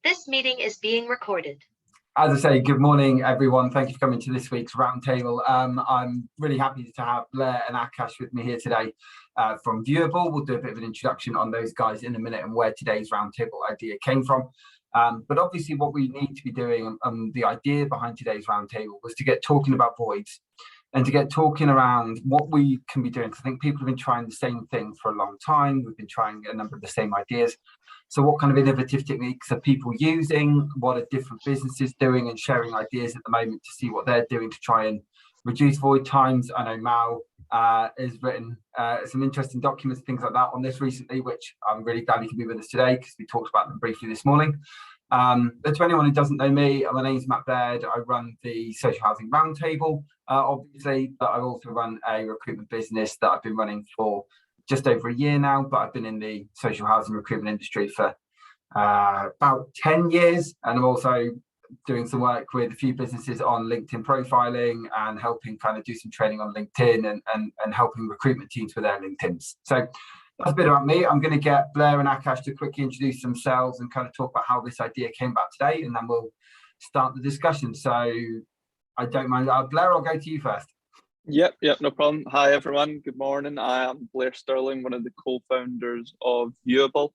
This meeting is being recorded. As I say, good morning, everyone. Thank you for coming to this week's roundtable. I'm really happy to have Blair and Akash with me here today from Vuabl. We'll do a bit of an introduction on those guys in a minute and where today's roundtable idea came from. But obviously what we need to be doing, and the idea behind today's roundtable, was to get talking about voids and to get talking around what we can be doing. Because I think people have been trying the same thing for a long time. We've been trying a number of the same ideas. So what kind of innovative techniques are people using? What are different businesses doing and sharing ideas at the moment to see what they're doing to try and reduce void times? I know Mal has written some interesting documents, things like that on this recently, which I'm really glad he can be with us today because we talked about them briefly this morning. But to anyone who doesn't know me, my name's Matt Baird. I run the Social Housing Roundtable, obviously, but I also run a recruitment business that I've been running for just over a year now, but I've been in the social housing recruitment industry for about 10 years. And I'm also doing some work with a few businesses on LinkedIn profiling and helping kind of do some training on LinkedIn and helping recruitment teams with their LinkedIns. So that's a bit about me. I'm going to get Blair and Akash to quickly introduce themselves and kind of talk about how this idea came about today, and then we'll start the discussion. So I don't mind. Blair, I'll go to you first. Yep, no problem. Hi, everyone. Good morning. I am Blair Sterling, one of the co-founders of Vuabl.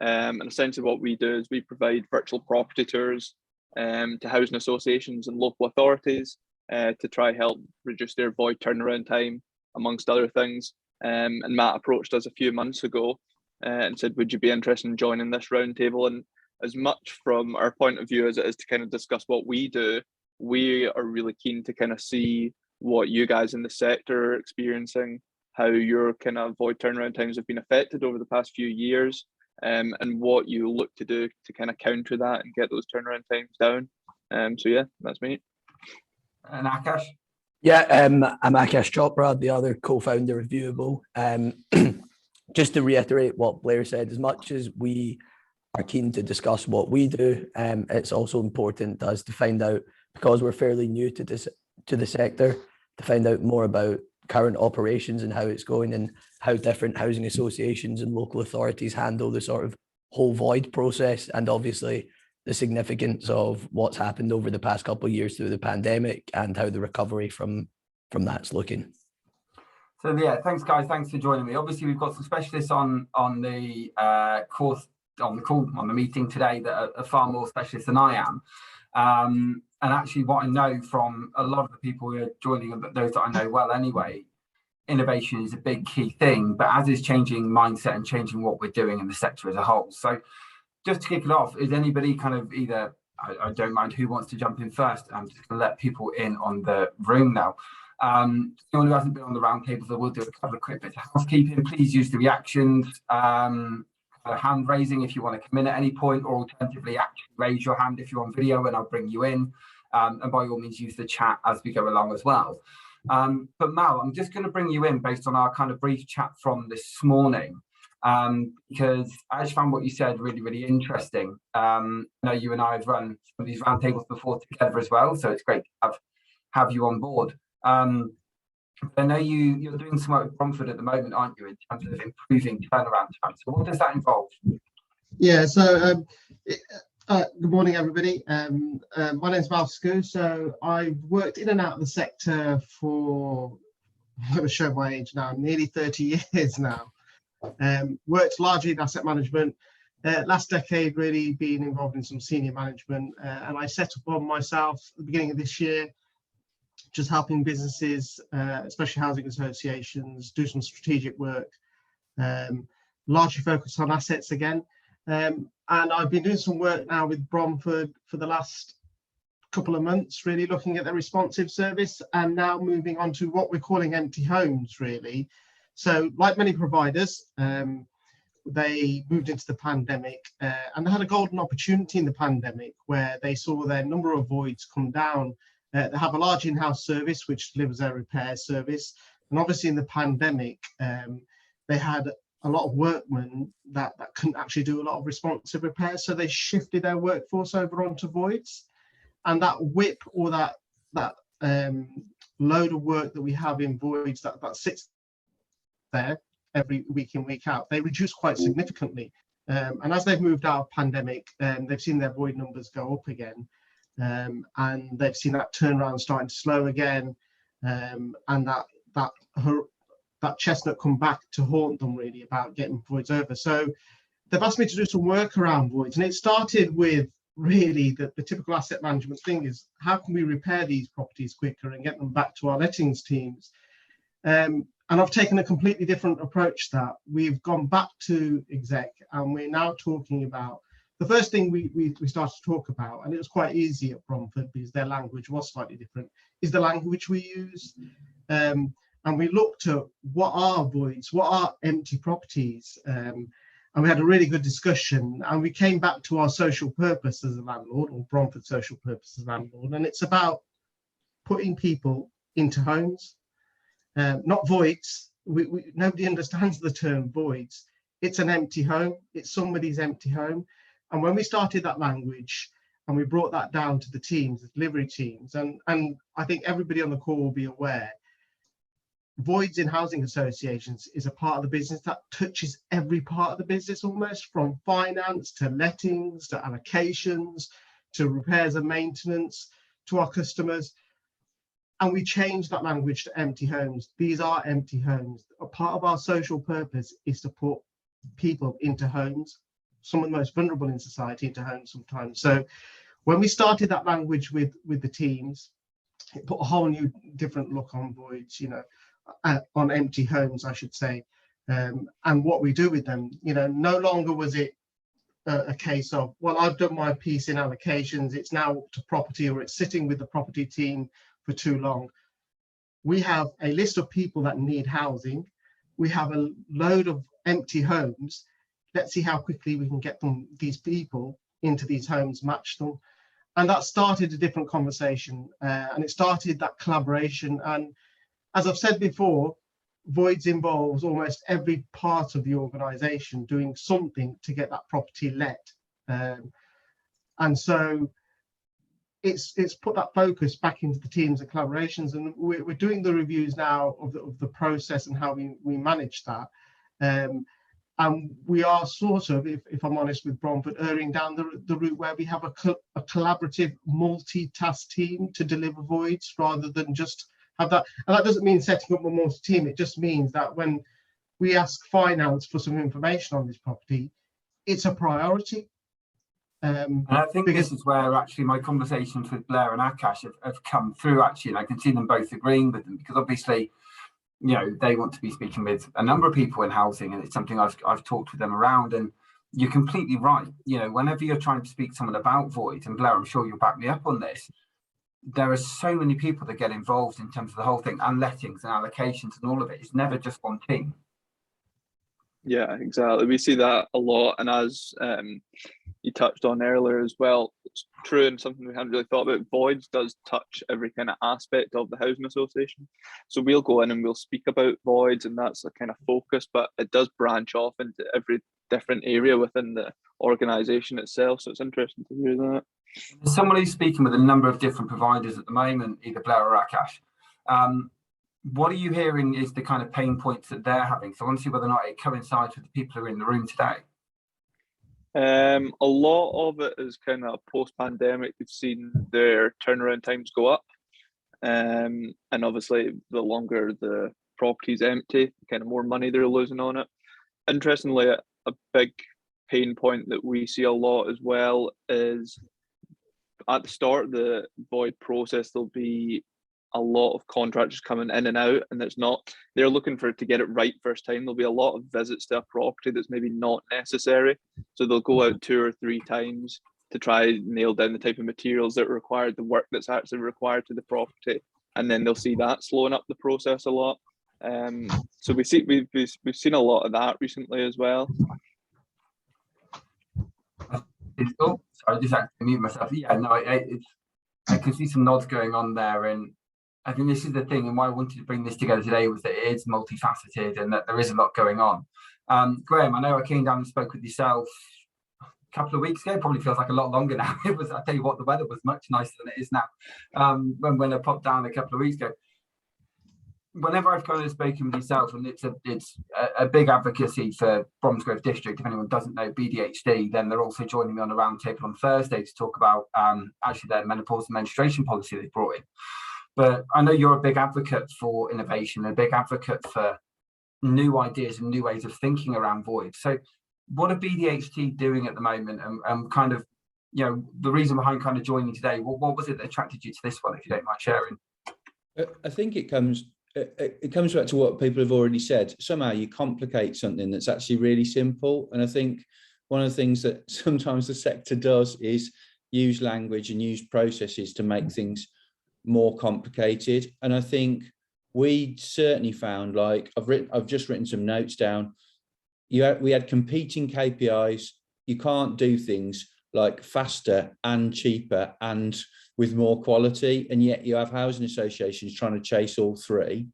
And essentially what we do is we provide virtual property tours to housing associations and local authorities to try help reduce their void turnaround time, amongst other things. And Matt approached us a few months ago and said, would you be interested in joining this roundtable? And as much from our point of view as it is to kind of discuss what we do, we are really keen to kind of see what you guys in the sector are experiencing, how your kind of void turnaround times have been affected over the past few years, and what you look to do to kind of counter that and get those turnaround times down. So yeah, that's me. And Akash? Yeah, I'm Akash Chopra, the other co-founder of Vuabl. Just to reiterate what Blair said, as much as we are keen to discuss what we do, it's also important to us to find out, because we're fairly new to the sector, to find out more about current operations and how it's going and how different housing associations and local authorities handle the sort of whole void process, and obviously the significance of what's happened over the past couple of years through the pandemic and how the recovery from that's looking. So yeah, thanks guys, thanks for joining me. Obviously we've got some specialists on the course, on the meeting today that are far more specialists than I am. And actually what I know from a lot of the people who are joining, those that I know well anyway, innovation is a big key thing, but as is changing mindset and changing what we're doing in the sector as a whole. So just to kick it off, is anybody kind of either, I don't mind who wants to jump in first, I'm just going to let people in on the room now. Anyone who hasn't been on the roundtable, so we'll do a couple of quick bits of housekeeping. Please use the reactions, hand raising if you want to come in at any point, or alternatively raise your hand if you're on video and I'll bring you in. And by all means use the chat as we go along as well. But Mal, I'm just going to bring you in based on our kind of brief chat from this morning, because I just found what you said really, really interesting. I know you and I have run some of these roundtables before together as well, so it's great to have you on board. I know you're doing some work with Bromford at the moment, aren't you, in terms of improving turnaround time. So what does that involve? Yeah, so good morning, everybody. My name's Vuabl. So I've worked in and out of the sector for, I'm going to show my age now, nearly 30 years now. Worked largely in asset management. Last decade, really been involved in some senior management. And I set up on myself at the beginning of this year, just helping businesses, especially housing associations, do some strategic work, largely focused on assets again. And I've been doing some work now with Bromford for the last couple of months, really looking at their responsive service, and now moving on to what we're calling empty homes, really. So like many providers, they moved into the pandemic and they had a golden opportunity in the pandemic where they saw their number of voids come down. They have a large in-house service which delivers their repair service, and obviously in the pandemic they had a lot of workmen that couldn't actually do a lot of responsive repairs, so they shifted their workforce over onto voids, and that whip or that load of work that we have in voids that sits there every week in, week out, they reduce quite significantly. And as they've moved out of pandemic, they've seen their void numbers go up again, and they've seen that turnaround starting to slow again, and that chestnut come back to haunt them really about getting voids over. So they've asked me to do some work around voids, and it started with really the typical asset management thing is how can we repair these properties quicker and get them back to our lettings teams. And I've taken a completely different approach to that. We've gone back to exec and we're now talking about, the first thing we started to talk about, and it was quite easy at Bromford because their language was slightly different, is the language we use. And we looked at what are voids, what are empty properties, and we had a really good discussion, and we came back to our social purpose as a landlord, or Bromford social purpose as a landlord, and it's about putting people into homes, not voids. Nobody understands the term voids. It's an empty home. It's somebody's empty home. And when we started that language and we brought that down to the teams, the delivery teams, and I think everybody on the call will be aware, voids in housing associations is a part of the business that touches every part of the business, almost from finance to lettings to allocations to repairs and maintenance to our customers. And we changed that language to empty homes. These are empty homes. A part of our social purpose is to put people into homes, some of the most vulnerable in society into homes sometimes. So when we started that language with the teams, it put a whole new different look on voids, on empty homes, I should say, and what we do with them. No longer was it a case of, well, I've done my piece in allocations, it's now up to property, or it's sitting with the property team for too long. We have a list of people that need housing. We have a load of empty homes. Let's see how quickly we can get these people into these homes, match them. And that started a different conversation, and it started that collaboration. And as I've said before, voids involves almost every part of the organisation doing something to get that property let. And so it's put that focus back into the teams and collaborations, and we're doing the reviews now of the process and how we manage that. And we are sort of, if I'm honest with Bromford, erring down the route where we have a collaborative multitask team to deliver voids rather than just have that. And that doesn't mean setting up a multi-team. It just means that when we ask finance for some information on this property, it's a priority. And I think this is where actually my conversations with Blair and Akash have come through actually, and I can see them both agreeing with them, because obviously, they want to be speaking with a number of people in housing, and it's something I've talked with them around. And you're completely right. Whenever you're trying to speak to someone about voids, and Blair, I'm sure you'll back me up on this, there are so many people that get involved in terms of the whole thing, and lettings and allocations and all of it. It's never just one team. Yeah, exactly. We see that a lot, and as you touched on earlier as well, it's true, and something we hadn't really thought about. Voids does touch every kind of aspect of the housing association. So we'll go in and we'll speak about voids, and that's a kind of focus, but it does branch off into every different area within the organisation itself. So it's interesting to hear that. As someone who's speaking with a number of different providers at the moment, either Blair or Akash, what are you hearing is the kind of pain points that they're having? So I want to see whether or not it coincides with the people who are in the room today. A lot of it is kind of post-pandemic. We've seen their turnaround times go up, and obviously the longer the property's empty, the kind of more money they're losing on it. Interestingly, a big pain point that we see a lot as well is at the start of the void process, there'll be a lot of contractors coming in and out, and they're looking to get it right first time. There'll be a lot of visits to a property that's maybe not necessary. So they'll go out 2 or 3 times to try and nail down the type of materials that are required, the work that's actually required to the property. And then they'll see that slowing up the process a lot. So we've seen a lot of that recently as well. Oh, sorry, I just had to mute myself. Yeah, no, I can see some nods going on there, and I think this is the thing, and why I wanted to bring this together today was that it is multifaceted and that there is a lot going on. Graham, I know I came down and spoke with yourself a couple of weeks ago. Probably feels like a lot longer now. I tell you what, the weather was much nicer than it is now. When I popped down a couple of weeks ago. whenever I've kind of spoken with yourself, and it's a big advocacy for Bromsgrove District. If anyone doesn't know BDHD, then they're also joining me on a roundtable on Thursday to talk about actually their menopause and menstruation policy they brought in. But I know you're a big advocate for innovation, a big advocate for new ideas and new ways of thinking around void. So what are BDHD doing at the moment, and kind of, you know, the reason behind kind of joining today? What was it that attracted you to this one, if you don't mind sharing? I think it comes back to what people have already said. Somehow you complicate something that's actually really simple. And I think one of the things that sometimes the sector does is use language and use processes to make things more complicated. And I think we certainly found, like, I've just written some notes down. We had competing KPIs. You can't do things like faster and cheaper and with more quality, and yet you have housing associations trying to chase all three.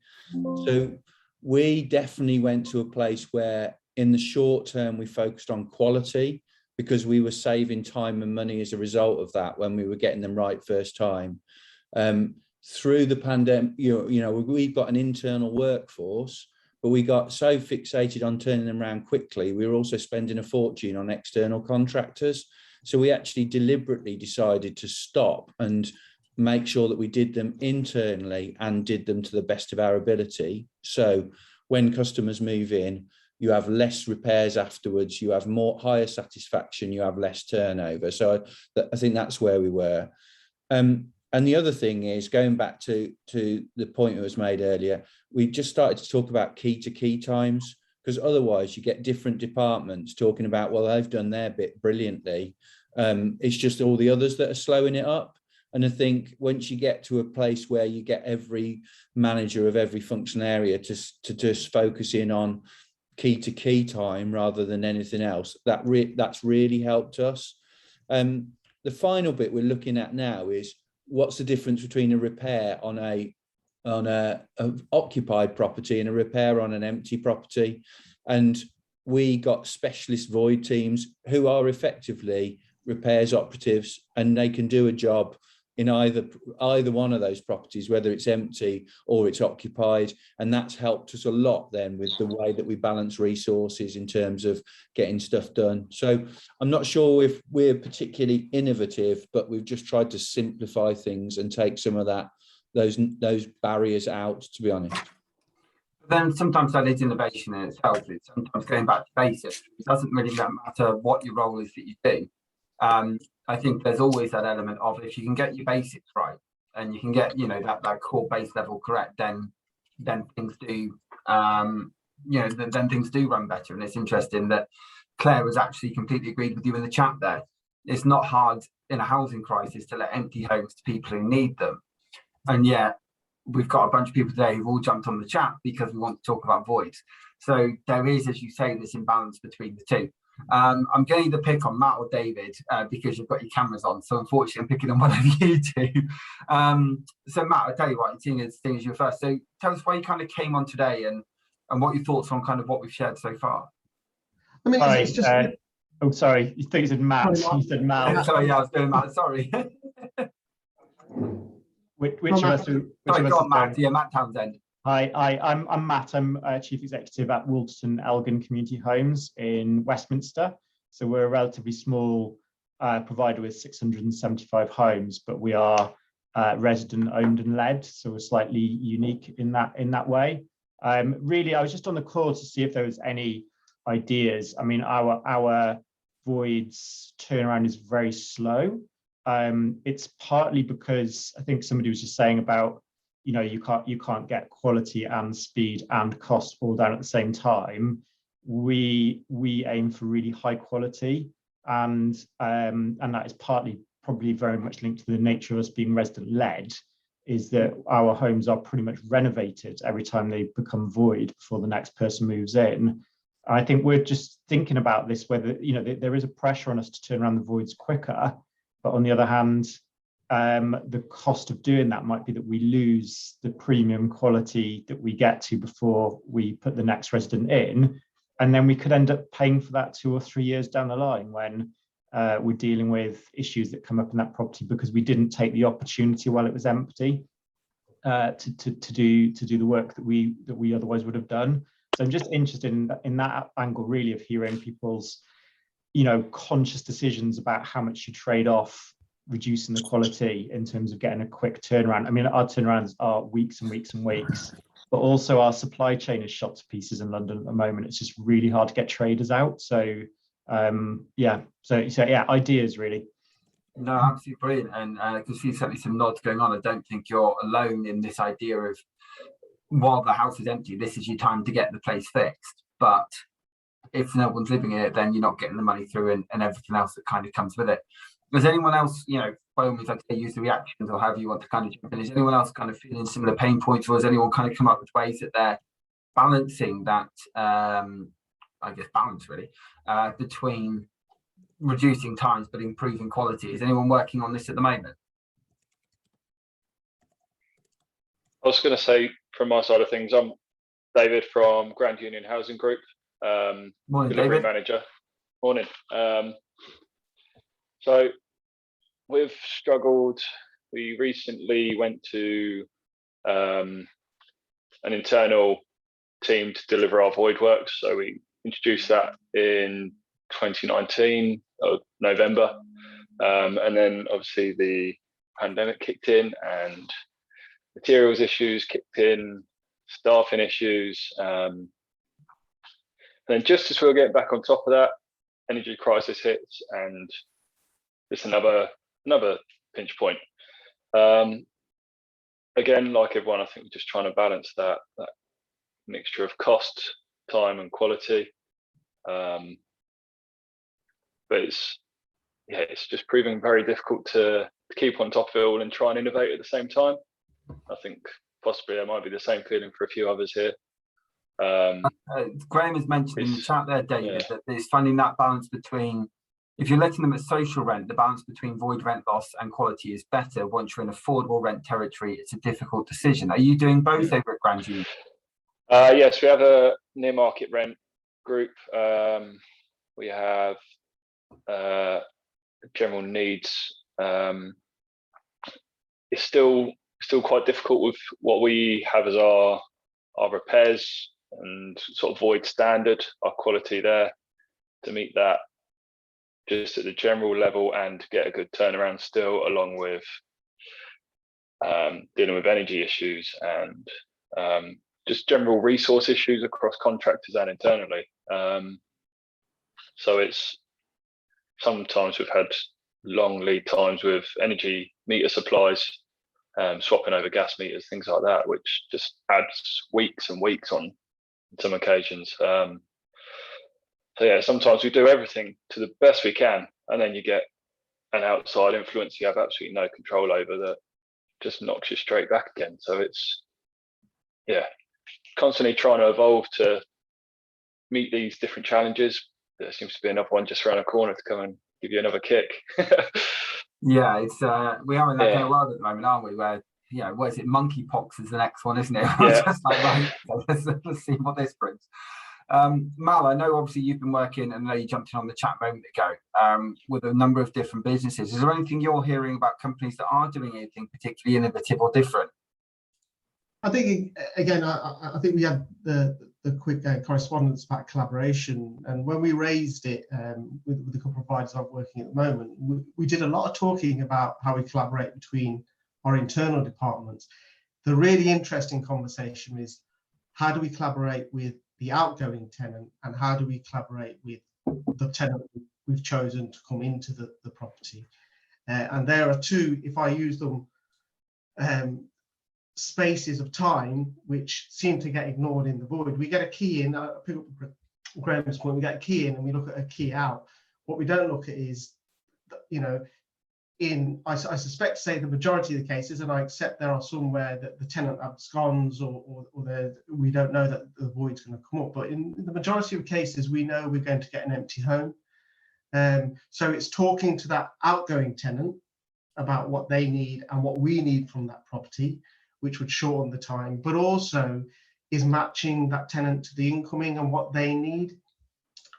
So we definitely went to a place where in the short term we focused on quality, because we were saving time and money as a result of that when we were getting them right first time. Through the pandemic, you know, we've got an internal workforce, but we got so fixated on turning them around quickly, we were also spending a fortune on external contractors. So we actually deliberately decided to stop and make sure that we did them internally and did them to the best of our ability. So when customers move in, you have less repairs afterwards, you have higher satisfaction, you have less turnover. So I think that's where we were. And the other thing is, going back to the point that was made earlier, we just started to talk about key to key times, because otherwise you get different departments talking about, well, they've done their bit brilliantly. It's just all the others that are slowing it up. And I think once you get to a place where you get every manager of every function area to just focus in on key to key time rather than anything else, that's really helped us. The final bit we're looking at now is, what's the difference between a repair on a occupied property and a repair on an empty property? And we got specialist void teams who are effectively repairs operatives, and they can do a job in either one of those properties, whether it's empty or it's occupied. And that's helped us a lot then with the way that we balance resources in terms of getting stuff done. So I'm not sure if we're particularly innovative, but we've just tried to simplify things and take some of those barriers out, to be honest. Then sometimes that is innovation in itself. It's sometimes going back to basics. It doesn't really matter what your role is that you do. I think there's always that element of, if you can get your basics right and you can get, you know, that core base level correct, then things do, you know, then things do run better. And it's interesting that Claire was actually completely agreed with you in the chat there. It's not hard in a housing crisis to let empty homes to people who need them. And yet we've got a bunch of people today who've all jumped on the chat because we want to talk about voids. So there is, as you say, this imbalance between the two. I'm going to either pick on Matt or David because you've got your cameras on. So unfortunately, I'm picking on one of you two. So Matt, I'll tell you what, seeing as you're first. So tell us why you kind of came on today and what your thoughts on kind of what we've shared so far. I mean, it's just. Oh, sorry. You think you said Matt? You said Mal. Sorry, yeah, I was doing Matt. Sorry. Which of us? Sorry, go on, Matt. Yeah, Matt Townsend. Hi, I'm Matt. I'm Chief Executive at Wolverton Elgin Community Homes in Westminster. So we're a relatively small provider with 675 homes, but we are resident owned and led. So we're slightly unique in that way. Really, I was just on the call to see if there was any ideas. I mean, our voids turnaround is very slow. It's partly because I think somebody was just saying about, you know, you can't get quality and speed and cost all down at the same time. We aim for really high quality, and that is partly probably very much linked to the nature of us being resident led, is that our homes are pretty much renovated every time they become void before the next person moves in. I think we're just thinking about this, whether, you know, there is a pressure on us to turn around the voids quicker, but on the other hand, the cost of doing that might be that we lose the premium quality that we get to before we put the next resident in. And then we could end up paying for that 2 or 3 years down the line when we're dealing with issues that come up in that property because we didn't take the opportunity while it was empty. to do the work that we otherwise would have done. So I'm just interested in that angle, really, of hearing people's, conscious decisions about how much you trade off reducing the quality in terms of getting a quick turnaround. I mean, our turnarounds are weeks and weeks and weeks, but also our supply chain is shot to pieces in London at the moment. It's just really hard to get traders out. So ideas really. No, absolutely brilliant. And I can see certainly some nods going on. I don't think you're alone in this idea of, while the house is empty, this is your time to get the place fixed. But if no one's living in it, then you're not getting the money through and everything else that kind of comes with it. Does anyone else, by all means, like I say, use the reactions or however you want to kind of jump in. Is anyone else kind of feeling similar pain points, or has anyone kind of come up with ways that they're balancing that, balance really, between reducing times but improving quality? Is anyone working on this at the moment? I was going to say, from my side of things, I'm David from Grand Union Housing Group, Morning, delivery David. manager. Morning. So we've struggled. We recently went to an internal team to deliver our void works. So we introduced that in 2019, November. And then obviously the pandemic kicked in and materials issues kicked in, staffing issues. And then just as we were getting back on top of that, energy crisis hits and it's another pinch point. Again, like everyone, I think we're just trying to balance that mixture of cost, time and quality. But it's just proving very difficult to keep on top of it all and try and innovate at the same time. I think possibly there might be the same feeling for a few others here. Graham has mentioned in the chat there, David, that there's finding that balance between, if you're letting them at social rent, the balance between void rent loss and quality is better. Once you're in affordable rent territory, it's a difficult decision. Are you doing both over at Grand Union? Yes, we have a near market rent group. We have general needs. It's still quite difficult with what we have as our repairs and sort of void standard, our quality there, to meet that just at the general level and get a good turnaround still, along with dealing with energy issues and just general resource issues across contractors and internally. So it's sometimes we've had long lead times with energy meter supplies, swapping over gas meters, things like that, which just adds weeks and weeks on some occasions. So yeah, sometimes we do everything to the best we can, and then you get an outside influence you have absolutely no control over that just knocks you straight back again. So it's constantly trying to evolve to meet these different challenges. There seems to be another one just around the corner to come and give you another kick. Yeah, it's we are in that kind of world at the moment, aren't we? Where what is it? Monkeypox is the next one, isn't it? Yeah. Just like, right, let's see what this brings. Mal, I know obviously you've been working, and I know you jumped in on the chat a moment ago, with a number of different businesses. Is there anything you're hearing about companies that are doing anything particularly innovative or different? I think, again, I think we had the quick correspondence about collaboration, and when we raised it with a couple of providers I'm working at the moment, we did a lot of talking about how we collaborate between our internal departments. The really interesting conversation is, how do we collaborate with the outgoing tenant, and how do we collaborate with the tenant we've chosen to come into the property? And there are two, if I use them, spaces of time which seem to get ignored in the void. We get a key in, I pick up Graham's point, we get a key in and we look at a key out. What we don't look at is, I suspect, say, the majority of the cases, and I accept there are some where the tenant absconds or we don't know that the void's going to come up, but in the majority of cases we know we're going to get an empty home. So it's talking to that outgoing tenant about what they need and what we need from that property, which would shorten the time, but also is matching that tenant to the incoming and what they need.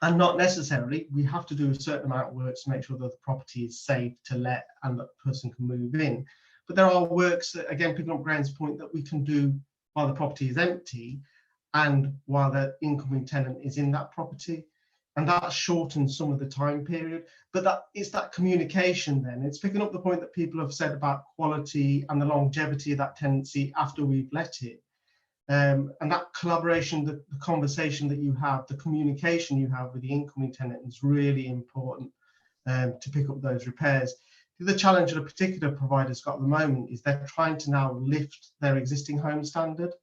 And not necessarily, we have to do a certain amount of work to make sure that the property is safe to let and that person can move in. but there are works that, again, picking up Graham's point, that we can do while the property is empty and while the incoming tenant is in that property. And that shortens some of the time period. But it's that communication then. It's picking up the point that people have said about quality and the longevity of that tenancy after we've let it. And that collaboration, the conversation that you have, the communication you have with the incoming tenant is really important to pick up those repairs. The challenge that a particular provider's got at the moment is they're trying to now lift their existing home standard.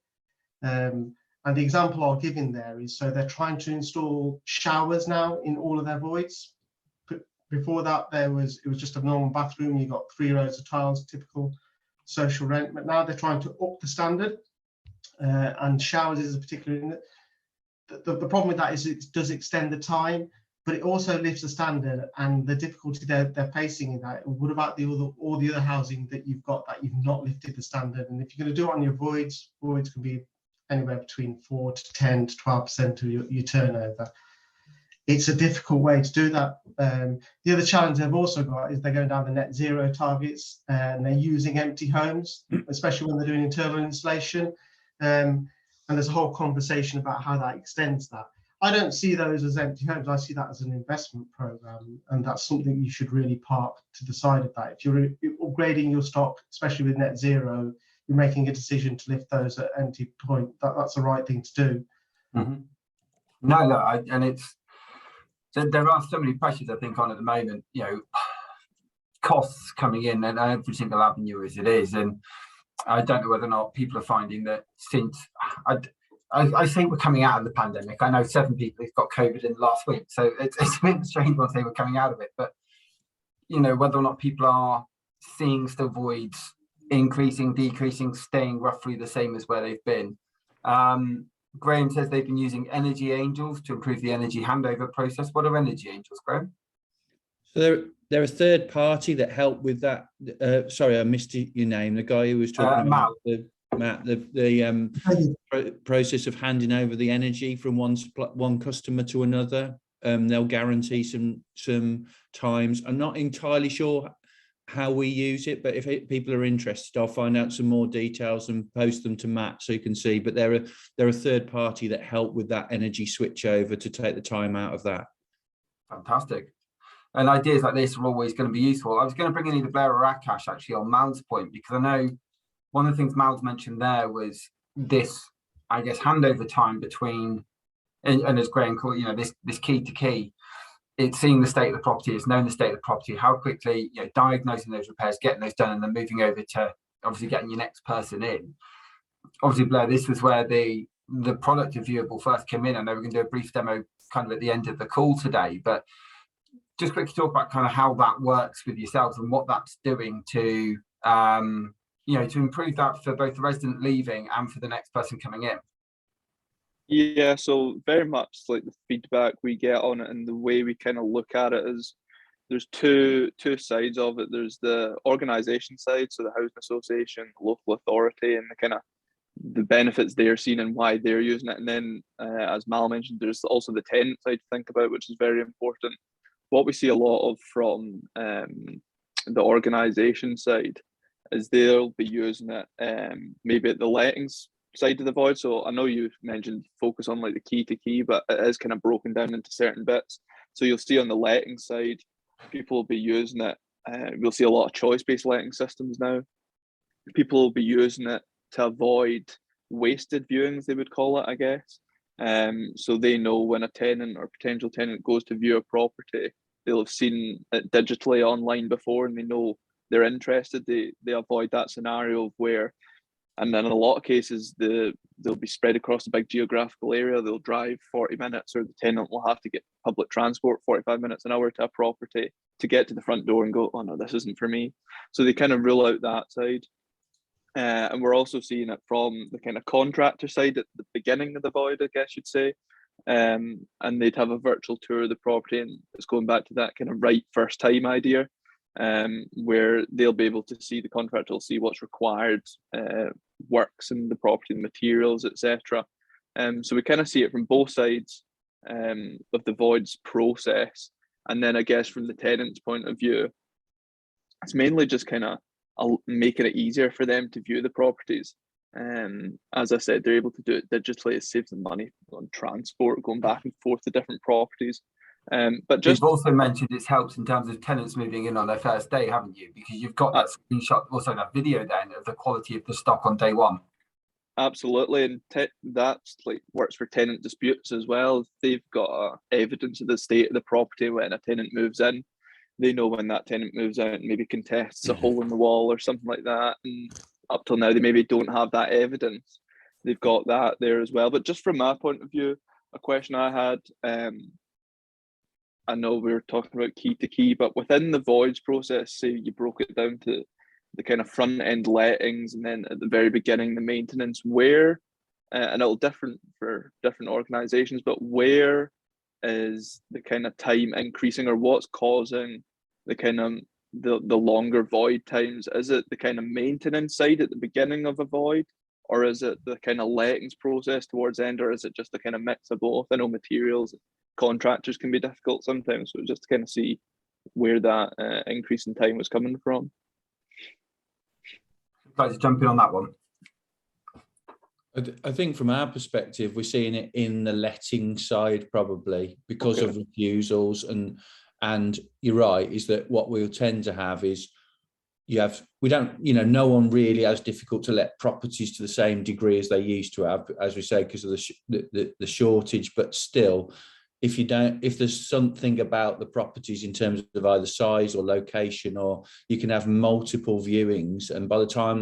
And the example I'll give in there is, so they're trying to install showers now in all of their voids. Before that, it was just a normal bathroom. You got 3 rows of tiles, typical social rent. But now they're trying to up the standard, and showers is a particular. The problem with that is it does extend the time, but it also lifts the standard. And the difficulty they're facing in that, what about all the other housing that you've got that you've not lifted the standard? And if you're going to do it on your voids can be anywhere between 4 to 10 to 12% of your turnover. It's a difficult way to do that. The other challenge they've also got is they're going down the net zero targets, and they're using empty homes, especially when they're doing internal insulation. And there's a whole conversation about how that extends that. I don't see those as empty homes. I see that as an investment program, and that's something you should really park to the side of that. If you're upgrading your stock, especially with net zero, you're making a decision to lift those at empty point. That's the right thing to do. Mm-hmm. No, and it's there are so many pressures I think on at the moment. You know, costs coming in and every single avenue as it is, and I don't know whether or not people are finding that since I think we're coming out of the pandemic. I know 7 people have got COVID in the last week, so it's a bit strange when I say we're coming out of it. But you know, whether or not people are seeing still voids increasing, decreasing, staying roughly the same as where they've been. Graham says they've been using energy angels to improve the energy handover process. What are energy angels, Graham? So they're a third party that help with that. Sorry, I missed your name. The guy who was talking about the process of handing over the energy from one customer to another. They'll guarantee some times. I'm not entirely sure how we use it, but if people are interested, I'll find out some more details and post them to Matt so you can see. But they're a third party that help with that energy switch over to take the time out of that. Fantastic. And ideas like this are always going to be useful. I was going to bring in either Blair or Akash actually on Mal's point, because I know one of the things Mal's mentioned there was this, I guess, handover time between, and as Graham called, you know, this key to key. It's seeing the state of the property, it's knowing the state of the property, how quickly, you know, diagnosing those repairs, getting those done, and then moving over to obviously getting your next person in. Obviously, Blair, this was where the product of Vuabl first came in. I know we're going to do a brief demo kind of at the end of the call today, but just quickly talk about kind of how that works with yourselves and what that's doing to, you know, to improve that for both the resident leaving and for the next person coming in. Yeah, so very much like the feedback we get on it and the way we kind of look at it is there's two sides of it. There's the organisation side, so the housing association, local authority, and the kind of the benefits they're seeing and why they're using it. And then, as Mal mentioned, there's also the tenant side to think about, which is very important. What we see a lot of from the organisation side is they'll be using it maybe at the lettings side of the void. So I know you mentioned focus on like the key to key, but it is kind of broken down into certain bits. So you'll see on the letting side, people will be using it. We'll see a lot of choice-based letting systems now. People will be using it to avoid wasted viewings, they would call it, I guess. So they know when a tenant or potential tenant goes to view a property, they'll have seen it digitally online before and they know they're interested. They avoid that scenario of where, and then in a lot of cases, they'll be spread across a big geographical area. They'll drive 40 minutes, or the tenant will have to get public transport 45 minutes an hour to a property to get to the front door and go, oh no, this isn't for me. So they kind of rule out that side. And we're also seeing it from the kind of contractor side at the beginning of the void, I guess you'd say. And they'd have a virtual tour of the property, and it's going back to that kind of right first time idea, where they'll be able to see, the contractor will see what's required, works in the property, the materials, etc. So we kind of see it from both sides of the voids process. And then I guess from the tenant's point of view, it's mainly just kind of making it easier for them to view the properties. As I said, they're able to do it digitally. It saves them money on transport, going back and forth to different properties. But just you've also mentioned it helps in terms of tenants moving in on their first day, haven't you? Because you've got that screenshot, also that video then of the quality of the stock on day one. Absolutely, and that's like works for tenant disputes as well. They've got evidence of the state of the property when a tenant moves in. They know when that tenant moves out and maybe contests a hole in the wall or something like that. And up till now, they maybe don't have that evidence. They've got that there as well. But just from my point of view, a question I had, I know we were talking about key to key, but within the voids process, say you broke it down to the kind of front end lettings and then at the very beginning, the maintenance, where, and it'll differ for different organizations, but where is the kind of time increasing, or what's causing the kind of the longer void times? Is it the kind of maintenance side at the beginning of a void, or is it the kind of lettings process towards end, or is it just a kind of mix of both? I know materials, contractors can be difficult sometimes, so just to kind of see where that increase in time was coming from. Guys, jump in on that one. I think from our perspective, we're seeing it in the letting side probably because of refusals, and you're right, is that what we'll tend to have is no one really has difficult to let properties to the same degree as they used to have, as we say, because of the shortage. But still, if there's something about the properties in terms of either size or location, or you can have multiple viewings, and by the time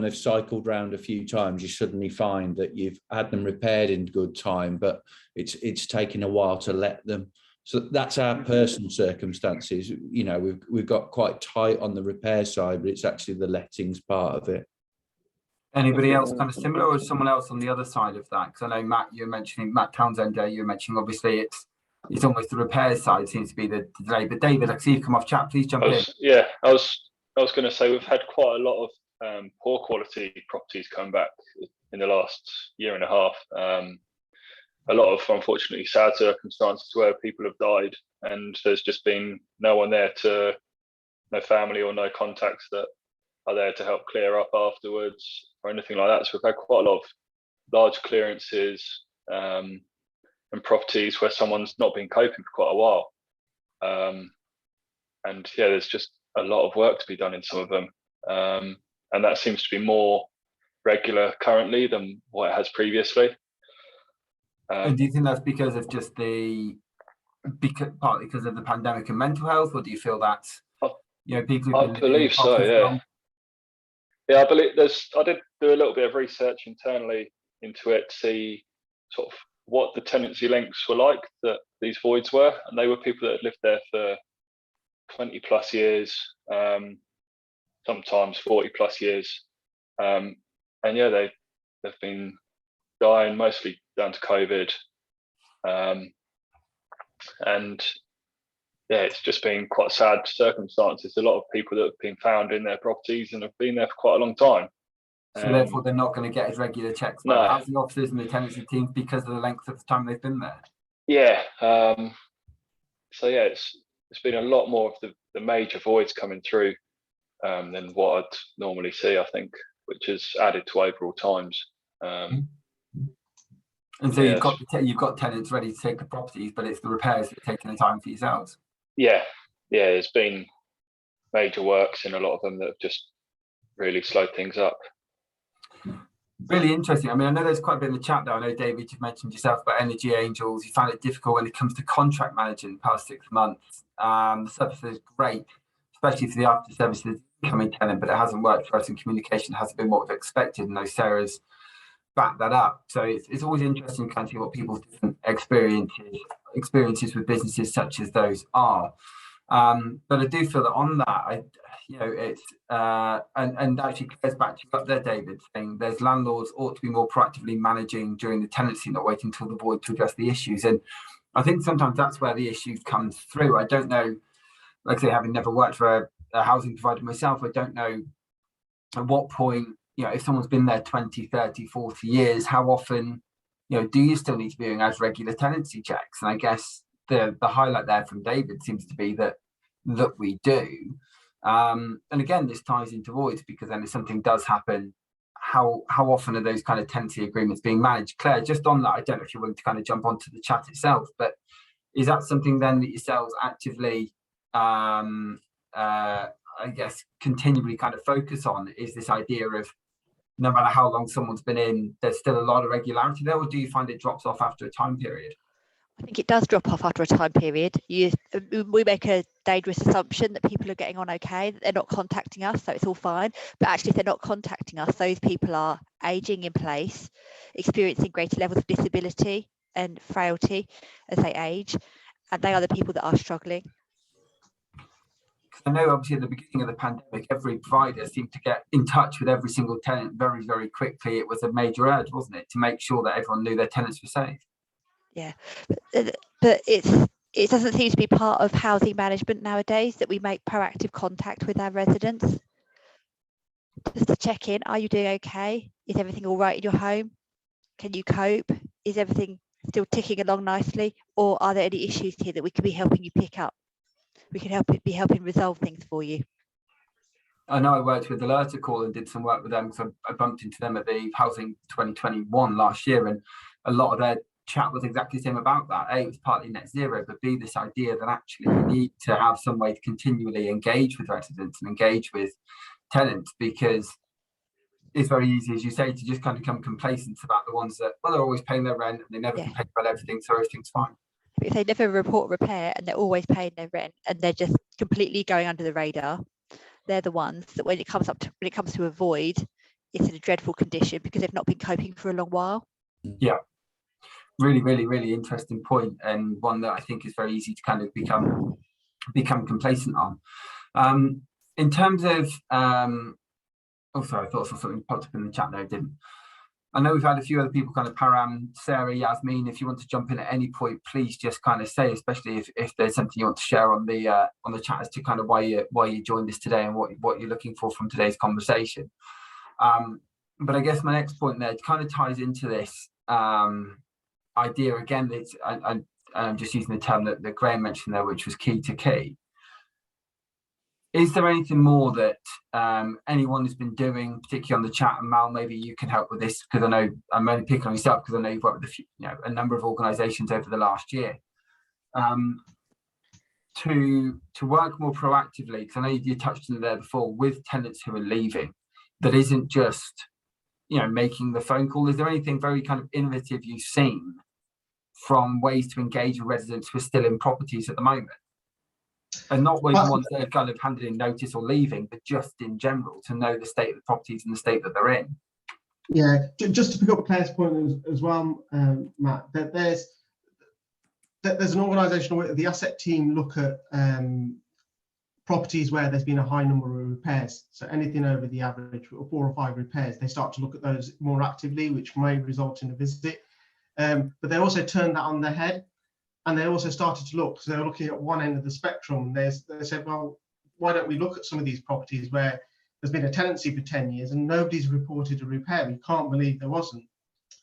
they've cycled round a few times, you suddenly find that you've had them repaired in good time, but it's taken a while to let them. So that's our personal circumstances. You know, we've got quite tight on the repair side, but it's actually the lettings part of it. Anybody else kind of similar, or someone else on the other side of that? Because I know Matt, you were mentioning Matt Townsend. You were mentioning obviously it's almost the repair side seems to be the delay. But David, I see you come off chat. Please jump in. Yeah, I was going to say we've had quite a lot of poor quality properties come back in the last year and a half. A lot of, unfortunately, sad circumstances where people have died and there's just been no one there no family or no contacts that are there to help clear up afterwards or anything like that. So we've had quite a lot of large clearances and properties where someone's not been coping for quite a while. And yeah, there's just a lot of work to be done in some of them. And that seems to be more regular currently than what it has previously. And do you think that's because of just partly because of the pandemic and mental health, or do you feel that people? I believe so. Yeah. Yeah, I believe I did do a little bit of research internally into it to see sort of what the tenancy lengths were like that these voids were, and they were people that had lived there for 20 plus years, sometimes 40 plus years, and yeah, they've been dying mostly down to COVID, and yeah, it's just been quite sad circumstances. A lot of people that have been found in their properties and have been there for quite a long time. So therefore, they're not going to get as regular checks by the housing officers and the tenancy teams because of the length of the time they've been there. Yeah. So yeah, it's been a lot more of the major voids coming through than what I'd normally see, I think, which has added to overall times. And so you've got tenants ready to take the properties, but it's the repairs that are taking the time for yourselves. Yeah, there's been major works in a lot of them that have just really slowed things up. Really interesting. I mean, I know there's quite a bit in the chat there. I know, David, you've mentioned yourself about energy angels. You found it difficult when it comes to contract managing the past 6 months. The service is great, especially for the after services coming tenant, but it hasn't worked for us, and communication hasn't been what we've expected, and those Sarah's back that up. So it's always interesting to kind of see what people's different experiences with businesses such as those are. But I do feel that on that, it's and actually goes back to you up there, David, saying there's landlords ought to be more proactively managing during the tenancy, not waiting until the void to address the issues. And I think sometimes that's where the issue comes through. I don't know, like I say, having never worked for a housing provider myself, I don't know at what point, if someone's been there 20, 30, 40 years, how often, do you still need to be doing as regular tenancy checks? And I guess the highlight there from David seems to be that we do. And again, this ties into voids, because then if something does happen, how often are those kind of tenancy agreements being managed? Claire, just on that, I don't know if you're willing to kind of jump onto the chat itself, but is that something then that yourselves actively, I guess, continually kind of focus on? Is this idea of no matter how long someone's been in, there's still a lot of regularity there, or do you find it drops off after a time period? I think it does drop off after a time period. We make a dangerous assumption that people are getting on okay, that they're not contacting us, so it's all fine. But actually, if they're not contacting us, those people are aging in place, experiencing greater levels of disability and frailty as they age, and they are the people that are struggling. I know obviously at the beginning of the pandemic, every provider seemed to get in touch with every single tenant very, very quickly. It was a major urge, wasn't it, to make sure that everyone knew their tenants were safe? Yeah, but it doesn't seem to be part of housing management nowadays that we make proactive contact with our residents. Just to check in, are you doing okay? Is everything all right in your home? Can you cope? Is everything still ticking along nicely? Or are there any issues here that we could be helping you pick up? We can be helping resolve things for you. I know I worked with Alerta Call and did some work with them, because I bumped into them at the Housing 2021 last year, and a lot of their chat was exactly the same about that. A, it was partly net zero, but B, this idea that actually you need to have some way to continually engage with residents and engage with tenants, because it's very easy, as you say, to just kind of become complacent about the ones that, well, they're always paying their rent and they never complain about everything, so everything's fine. If they never report repair and they're always paying their rent and they're just completely going under the radar, they're the ones that when it comes to a void, it's in a dreadful condition because they've not been coping for a long while. Yeah, really, really, really interesting point, and one that I think is very easy to kind of become complacent on. In terms of, oh, sorry, I thought I saw something popped up in the chat there, it didn't. I know we've had a few other people kind of Param, Sarah, Yasmin, if you want to jump in at any point, please just kind of say, especially if there's something you want to share on the chat as to kind of why you joined us today and what you're looking for from today's conversation. But I guess my next point there kind of ties into this idea again. That I'm just using the term that Graham mentioned there, which was key to key. Is there anything more that anyone has been doing, particularly on the chat? And Mal, maybe you can help with this, because I know I'm only picking on yourself because I know you've worked with a number of organisations over the last year, to work more proactively. Because I know you touched on it there before, with tenants who are leaving, that isn't just making the phone call. Is there anything very kind of innovative you've seen from ways to engage with residents who are still in properties at the moment? And not with ones that are kind of handed in notice or leaving, but just in general, to know the state of the properties and the state that they're in. Yeah, just to pick up Claire's point as well, Matt, that there's an organisation where the asset team look at properties where there's been a high number of repairs. So anything over the average of 4 or 5 repairs, they start to look at those more actively, which may result in a visit. But they also turn that on their head. And they also started to look, so they're looking at one end of the spectrum. They said, well, why don't we look at some of these properties where there's been a tenancy for 10 years and nobody's reported a repair? We can't believe there wasn't.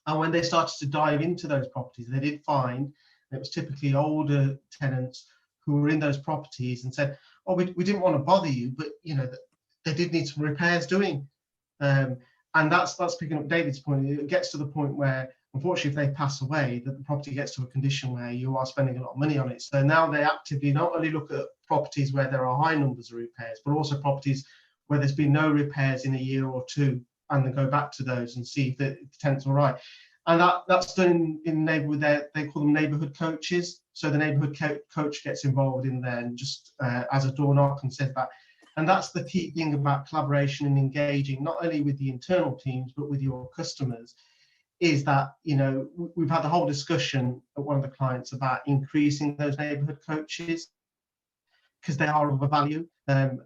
And when they started to dive into those properties, they did find it was typically older tenants who were in those properties and said, oh, we didn't want to bother you, but they did need some repairs doing. And that's picking up David's point. It gets to the point where, unfortunately, if they pass away, that the property gets to a condition where you are spending a lot of money on it. So now they actively not only look at properties where there are high numbers of repairs, but also properties where there's been no repairs in a year or two, and then go back to those and see if the tenant's all right. And that's done in neighbourhood. They call them neighbourhood coaches. So the neighbourhood coach gets involved in there and just as a door knock and says that. And that's the key thing about collaboration and engaging, not only with the internal teams, but with your customers. Is that, we've had the whole discussion at one of the clients about increasing those neighbourhood coaches because they are of a value. And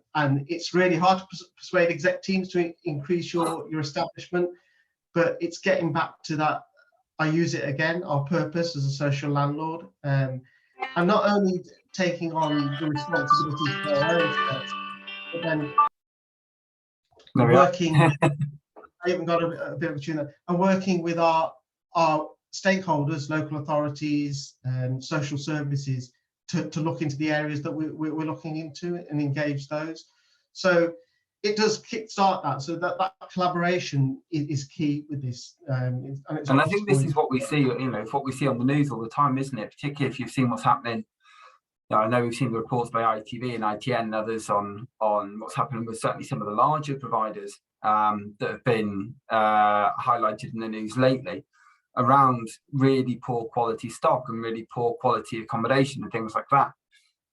it's really hard to persuade exec teams to increase your establishment, but it's getting back to that, I use it again, our purpose as a social landlord. And not only taking on the responsibilities for our own steps, but then working... I even got a bit of a tune there. And working with our stakeholders, local authorities, and social services to look into the areas that we're looking into and engage those. So it does kickstart that. So that collaboration is key with this. And I think this is what we see, it's what we see on the news all the time, isn't it? Particularly if you've seen what's happening. I know we've seen the reports by ITV and ITN and others on what's happening with certainly some of the larger providers that have been highlighted in the news lately around really poor quality stock and really poor quality accommodation and things like that.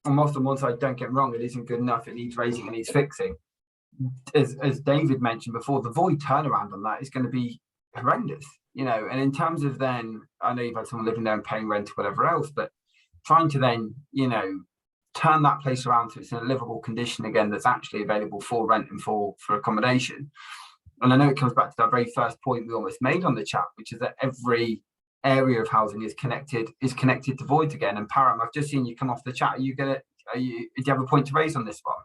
And whilst on one side, don't get me wrong, it isn't good enough, it needs raising, it needs fixing. As David mentioned before, the void turnaround on that is going to be horrendous, and in terms of then, I know you've had someone living there and paying rent or whatever else, but trying to then, turn that place around so it's in a livable condition again that's actually available for rent and for accommodation. And I know it comes back to that very first point we almost made on the chat, which is that every area of housing is connected to voids again. And Param, I've just seen you come off the chat. Do you have a point to raise on this one?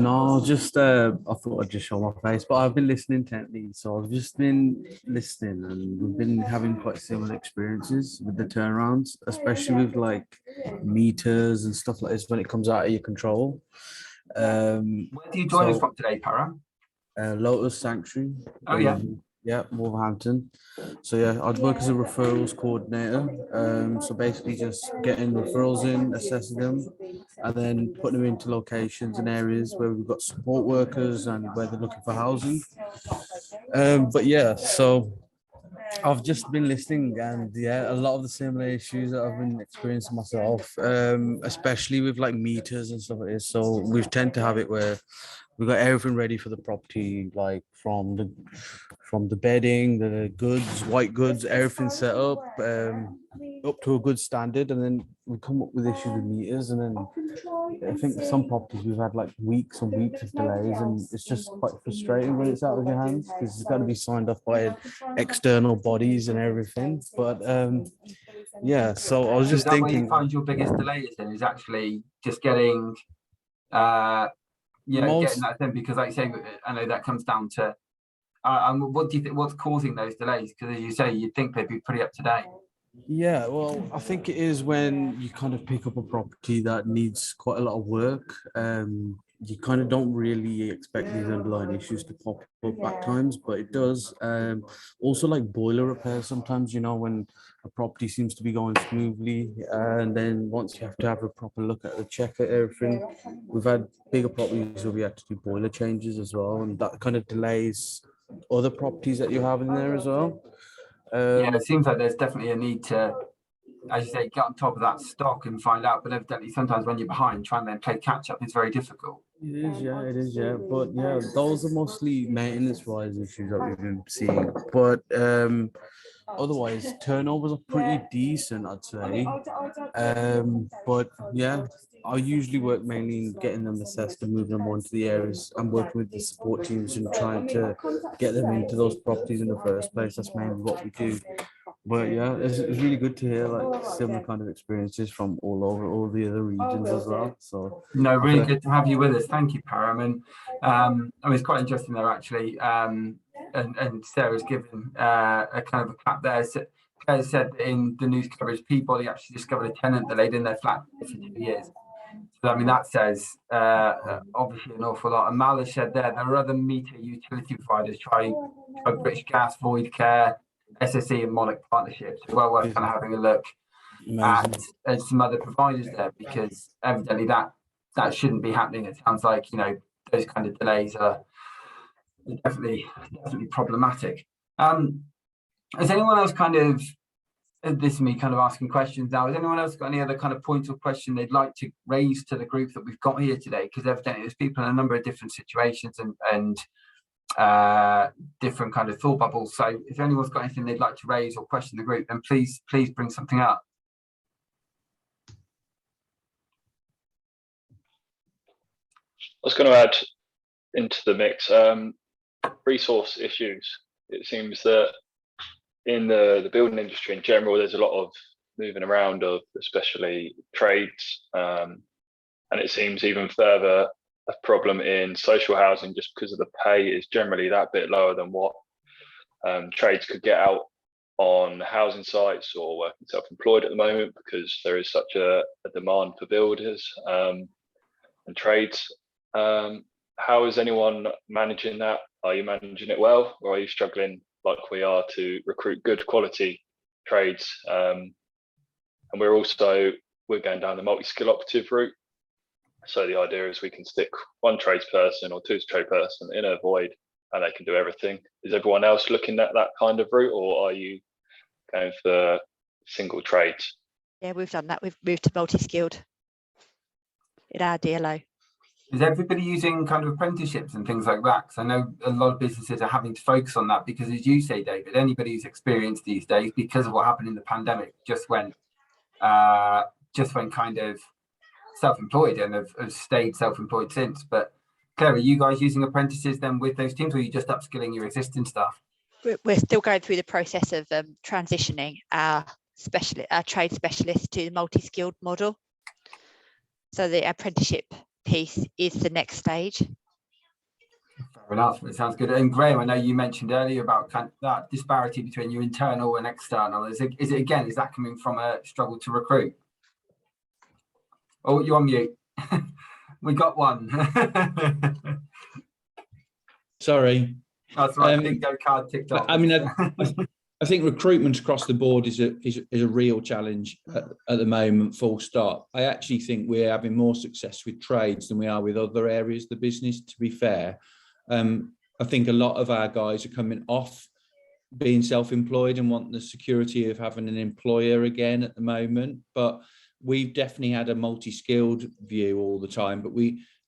No, just I thought I'd just show my face, but I've been listening intently. So I've just been listening, and we've been having quite similar experiences with the turnarounds, especially with like meters and stuff like this when it comes out of your control. Where do you join us from today, Param? Lotus Sanctuary. Oh yeah. Yeah, Wolverhampton. So yeah, I'd work as a referrals coordinator. So basically just getting referrals in, assessing them, and then putting them into locations and areas where we've got support workers and where they're looking for housing. But yeah, so I've just been listening, and yeah, a lot of the similar issues that I've been experiencing myself, especially with like meters and stuff like this. So we tend to have it where we got everything ready for the property, like from the bedding, the goods, white goods, everything set up to a good standard, and then we come up with issues with meters, and then I think some properties we've had like weeks and weeks of delays, and it's just quite frustrating when it's out of your hands because it's got to be signed off by external bodies and everything. But yeah, so I was just thinking. What you find your biggest delay is actually just getting getting that thing, because like you say, I know that comes down to what do you think, what's causing those delays? Because as you say, you'd think they'd be pretty up to date. Yeah, well, I think it is when you kind of pick up a property that needs quite a lot of work. You kind of don't really expect these underlying issues to pop up at times, but it does. Also like boiler repair sometimes, when a property seems to be going smoothly, and then once you have to have a proper look at the check at everything. We've had bigger properties where we had to do boiler changes as well, and that kind of delays other properties that you have in there as well. Yeah, it seems like there's definitely a need to, as you say, get on top of that stock and find out. But evidently, sometimes when you're behind, trying to then play catch up is very difficult. It is, yeah. But yeah, those are mostly maintenance-wise issues that we've been seeing. But otherwise, turnovers are pretty decent, I'd say. But yeah, I usually work mainly in getting them assessed and moving them onto the areas. I'm working with the support teams and trying to get them into those properties in the first place. That's mainly what we do. But yeah, it's really good to hear like similar kind of experiences from all over all the other regions as well. So no, really good to have you with us. Thank you, Param. And I mean, it's quite interesting there actually. And Sarah's given a kind of a clap there. So, Claire said in the news coverage, Peabody actually discovered a tenant that laid in their flat for 2 years. So I mean, that says obviously an awful lot. And Mala said there are other meter utility providers try British Gas, Void Care, SSE and Monarch partnerships. Well worth kind of having a look at some other providers there, because evidently that shouldn't be happening. It sounds like those kind of delays are definitely problematic. Has anyone else kind of, this is me kind of asking questions now, has anyone else got any other kind of points or question they'd like to raise to the group that we've got here today? Because evidently there's people in a number of different situations and different kind of thought bubbles. So if anyone's got anything they'd like to raise or question the group, then please bring something up. I was going to add into the mix resource issues. It seems that in the building industry in general, there's a lot of moving around of especially trades, and it seems even further a problem in social housing just because of the pay is generally that bit lower than what trades could get out on housing sites or working self-employed at the moment, because there is such a demand for builders and trades. How is anyone managing that? Are you managing it well, or are you struggling like we are to recruit good quality trades? And we're going down the multi-skill operative route. So the idea is we can stick one tradesperson or two tradesperson in a void and they can do everything. Is everyone else looking at that kind of route, or are you going for single trades? Yeah, we've done that. We've moved to multi-skilled in our DLO. Is everybody using kind of apprenticeships and things like that? Because I know a lot of businesses are having to focus on that because, as you say, David, anybody who's experienced these days, because of what happened in the pandemic, just went kind of self-employed and have stayed self-employed since. But Claire, are you guys using apprentices then with those teams, or are you just upskilling your existing staff? We're still going through the process of transitioning our trade specialists to the multi-skilled model. So the apprenticeship piece is the next stage. Fair enough. It sounds good. And Graham, I know you mentioned earlier about kind of that disparity between your internal and external. Is that coming from a struggle to recruit? Oh, you're on mute. We got one. Sorry. That's right. Bingo card ticked off. I mean, I think recruitment across the board is a real challenge at the moment, full stop. I actually think we're having more success with trades than we are with other areas of the business, to be fair. I think a lot of our guys are coming off being self-employed and want the security of having an employer again at the moment. But we've definitely had a multi-skilled view all the time. But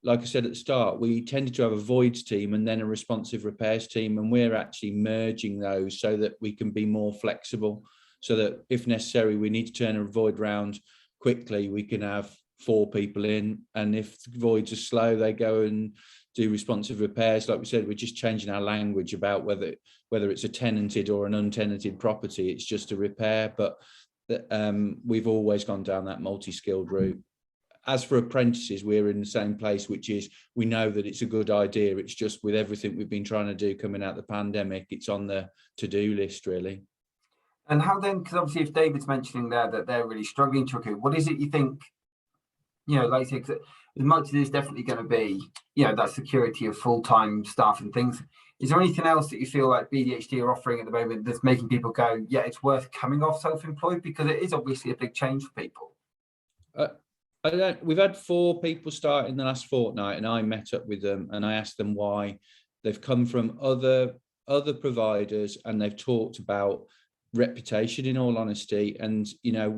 like I said at the start, we tended to have a voids team and then a responsive repairs team, and we're actually merging those so that we can be more flexible, so that if necessary, we need to turn a void round quickly, we can have 4 people in, and if the voids are slow, they go and do responsive repairs. Like we said, we're just changing our language about whether it's a tenanted or an untenanted property, it's just a repair. But we've always gone down that multi-skilled route. As for apprentices, we're in the same place, which is we know that it's a good idea. It's just with everything we've been trying to do coming out of the pandemic, it's on the to-do list, really. And how then, because obviously if David's mentioning there that they're really struggling to recruit, what is it you think, like I said, as much as there's definitely going to be, that security of full-time staff and things, is there anything else that you feel like BDHD are offering at the moment that's making people go, yeah, it's worth coming off self-employed? Because it is obviously a big change for people. We've had 4 people start in the last fortnight, and I met up with them and I asked them why. They've come from other providers and they've talked about reputation, in all honesty. And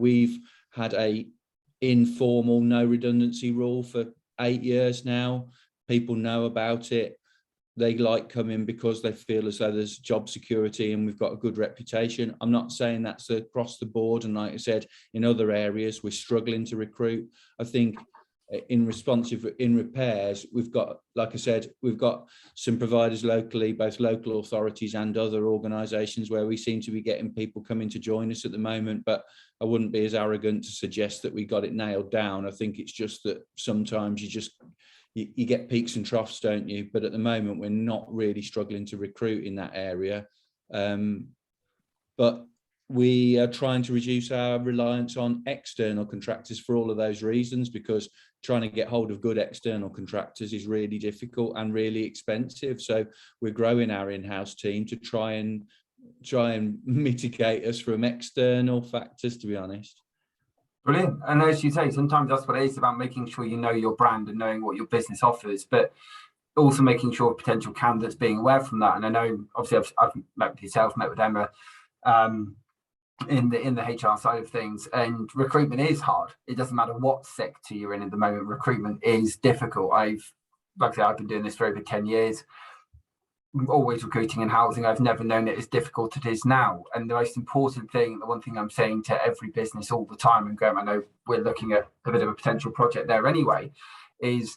we've had a informal no redundancy rule for 8 years now. People know about it. They like coming because they feel as though there's job security and we've got a good reputation. I'm not saying that's across the board. And like I said, in other areas, we're struggling to recruit. I think in repairs, we've got, like I said, we've got some providers locally, both local authorities and other organisations, where we seem to be getting people coming to join us at the moment. But I wouldn't be as arrogant to suggest that we got it nailed down. I think it's just that sometimes you get peaks and troughs, don't you? But at the moment, we're not really struggling to recruit in that area. But we are trying to reduce our reliance on external contractors for all of those reasons, because trying to get hold of good external contractors is really difficult and really expensive. So we're growing our in-house team to try and mitigate us from external factors, to be honest. Brilliant. And as you say, sometimes that's what it is about, making sure you know your brand and knowing what your business offers, but also making sure potential candidates being aware from that. And I know, obviously, I've met with yourself, met with Emma in the HR side of things, and recruitment is hard. It doesn't matter what sector you're in at the moment. Recruitment is difficult. Like I said, I've been doing this for over 10 years. I'm always recruiting in housing. I've never known it as difficult as it is now. And the most important thing, the one thing I'm saying to every business all the time, and Graham, I know we're looking at a bit of a potential project there anyway, is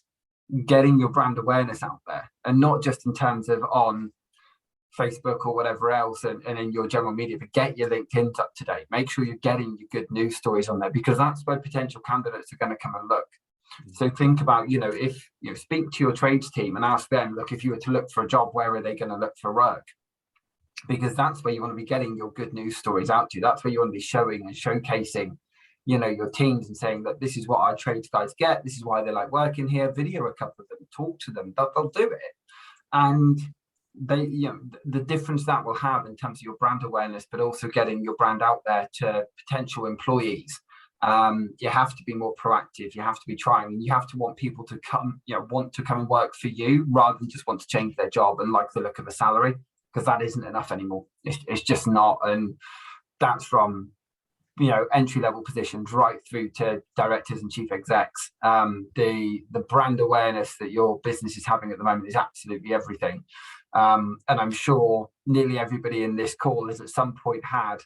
getting your brand awareness out there, and not just in terms of on Facebook or whatever else and in your general media, but get your LinkedIn up to date. Make sure you're getting your good news stories on there, because that's where potential candidates are going to come and look. So think about, if speak to your trades team and ask them, look, if you were to look for a job, where are they going to look for work? Because that's where you want to be getting your good news stories out to. That's where you want to be showing and showcasing, your teams and saying that this is what our trades guys get. This is why they like working here. Video a couple of them, talk to them, they'll do it. And they, the difference that will have in terms of your brand awareness, but also getting your brand out there to potential employees. You have to be more proactive. You have to be trying, and you have to want people to come, want to come and work for you rather than just want to change their job and like the look of a salary, because that isn't enough anymore. It's just not. And that's from, entry-level positions right through to directors and chief execs. The brand awareness that your business is having at the moment is absolutely everything. And I'm sure nearly everybody in this call has at some point had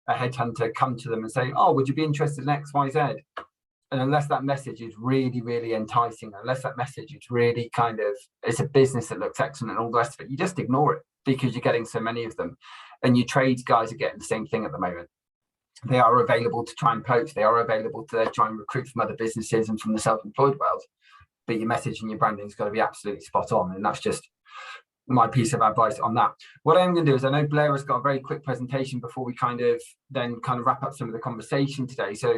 a headhunter come to them and say, oh, would you be interested in X, Y, Z? And unless that message is really, really enticing, unless that message is really it's a business that looks excellent and all the rest of it, you just ignore it because you're getting so many of them. And your trades guys are getting the same thing at the moment. They are available to try and poach. They are available to try and recruit from other businesses and from the self-employed world. But your message and your branding has got to be absolutely spot on. And that's just my piece of advice on that. What I'm going to do is, I know Blair has got a very quick presentation before we then wrap up some of the conversation today. So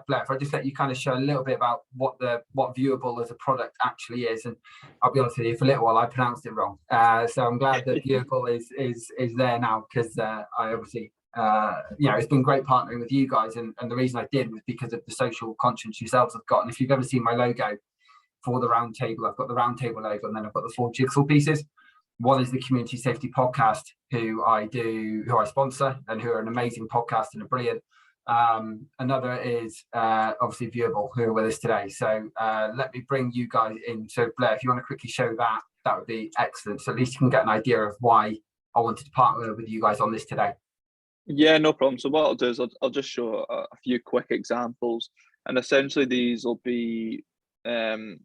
Blair, if I just let you share a little bit about what Vuabl as a product actually is. And I'll be honest with you, for a little while I pronounced it wrong. So I'm glad that Vuabl is there now, because I obviously it's been great partnering with you guys, and the reason I did was because of the social conscience yourselves have got. And if you've ever seen my logo for the round table, I've got the round table logo, and then I've got the 4 jigsaw pieces. One is the Community Safety Podcast, who I sponsor, and who are an amazing podcast and are brilliant. Another is obviously Vuabl, who are with us today. So let me bring you guys in. So Blair, if you want to quickly show that would be excellent. So at least you can get an idea of why I wanted to partner with you guys on this today. Yeah, no problem. So what I'll do is I'll just show a few quick examples, and essentially these will be